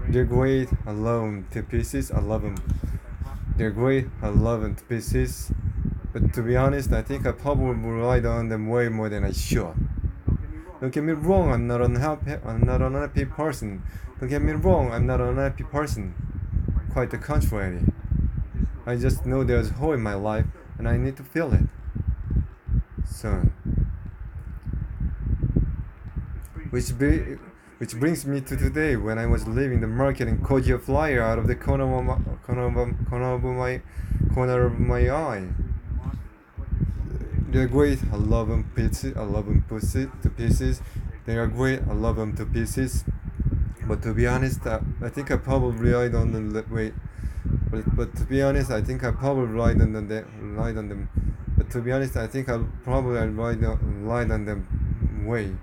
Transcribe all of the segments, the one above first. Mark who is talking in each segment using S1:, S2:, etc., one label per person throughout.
S1: They're great. I love them to pieces. I love them. They're great. I love them to pieces. But to be honest, I think I probably relied on them way more than I should. Don't get me wrong. I'm not unhappy. I'm not an unhappy person. Don't get me wrong. I'm not an unhappy person. Quite the contrary. I just know there's a hole in my life, and I need to fill it. Soon. Which be, which brings me to today when I was leaving the market and caught a flyer out of the corner of my eye. They're great. I love them pieces. I love them to pieces. They are great. I love them to pieces. But to be honest, I think I probably relied on them. Wait, but to be honest, I think I probably relied on them. But to be honest, I think I probably relied on them way.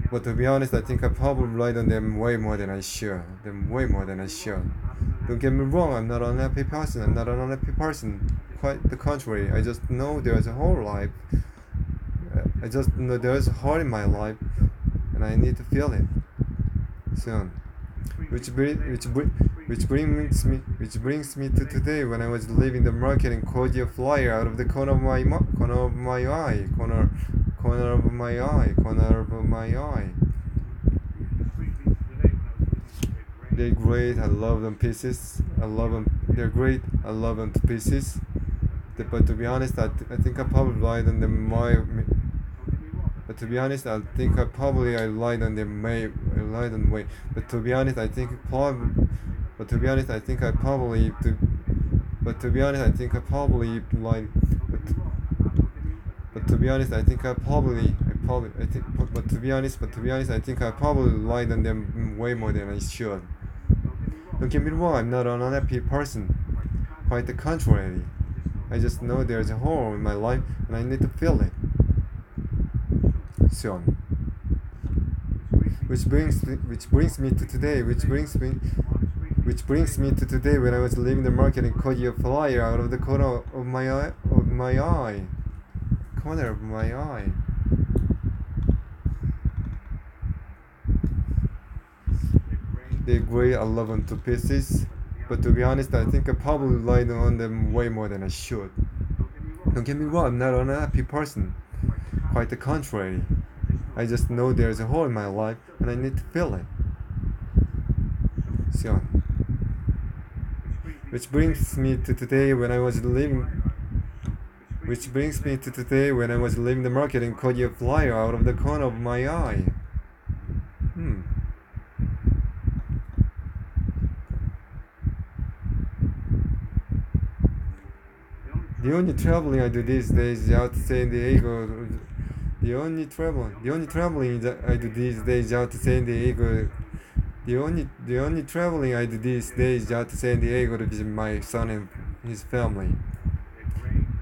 S1: But to be honest, I think I probably relied on them way more than I should. Them way more than I should. Don't get me wrong, I'm not an unhappy person. I'm not an unhappy person. Quite the contrary. I just know there's a whole life. I just know there's a hole in my life, and I need to feel it soon. Which brings me to today when I was leaving the market and caught a flyer out of the corner of my eye, corner of my eye. They're great. I love them pieces. I love them. They're great. I love them to pieces. But to be honest, I think I probably lied on them more. But to be honest, I think I lied on them way. I lied on way. But to be honest, I think probably. But to be honest, I think I probably. But to be honest, I think I probably lied. But to be honest, I think I think. But to be honest, I think I probably lied on them way more than I should. Don't get me wrong, I'm not an unhappy person. Quite the contrary. I just know there's a hole in my life and I need to fill it soon. Which brings me to today. Which brings me to today when I was leaving the market and caught a flyer out of the corner of my eye. Corner of my eye. They're great. I love them to pieces. But to be honest, I think I probably lied on them way more than I should. Don't get me wrong, I'm not an unhappy person. Quite the contrary. I just know there's a hole in my life and I need to fill it soon. Which brings me to today when I was leaving. Which brings me to today when I was leaving the market and caught a flyer out of the corner of my eye. The only traveling I do these days is out to San Diego. The only traveling that I do these days is out to San Diego. The only traveling I do these days is out to San Diego to visit my son and his family.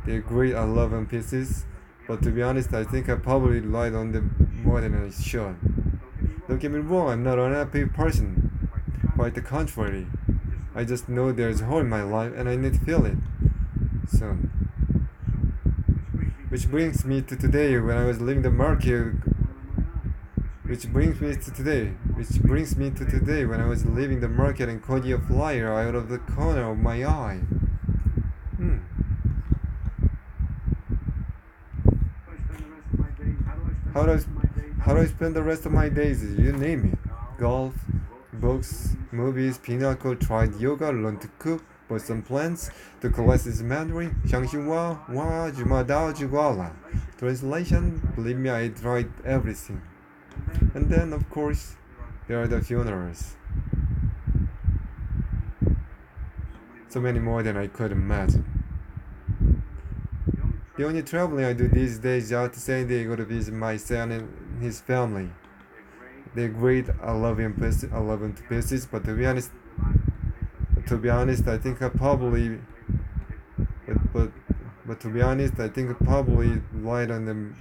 S1: They're great. I love them pieces. But to be honest, I think I probably lied on them more than I should. Don't get me wrong, I'm not an unhappy person. Quite the contrary. I just know there's a hole in my life and I need to fill it soon. Which brings me to today when I was leaving the market. Which brings me to today when I was leaving the market and caught a flyer out of the corner of my eye. How do I spend the rest of my days? You name it. Golf, books, movies, pinochle, tried yoga, learned to cook, bought some plants, took classes in Mandarin, 相信我,我就马到就过了. Translation, believe me, I tried everything. And then, of course, there are the funerals. So many more than I could imagine. The only traveling I do these days is out to San Diego to visit my son and his family. They're great. I love them to pieces. But to be honest, I think I probably. But to be honest, I think I probably lied on them.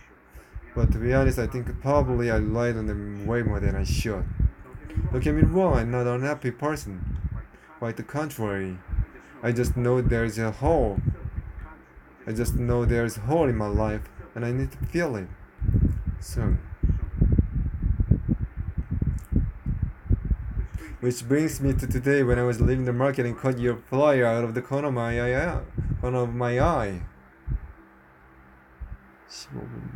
S1: But to be honest, I think probably I lied on them way more than I should. Don't get me wrong. I'm not an unhappy person. Quite the contrary. I just know there's a hole. I just know there's a hole in my life and I need to fill it soon. Which brings me to today when I was leaving the market and caught your flyer out of the corner of my eye. 15분.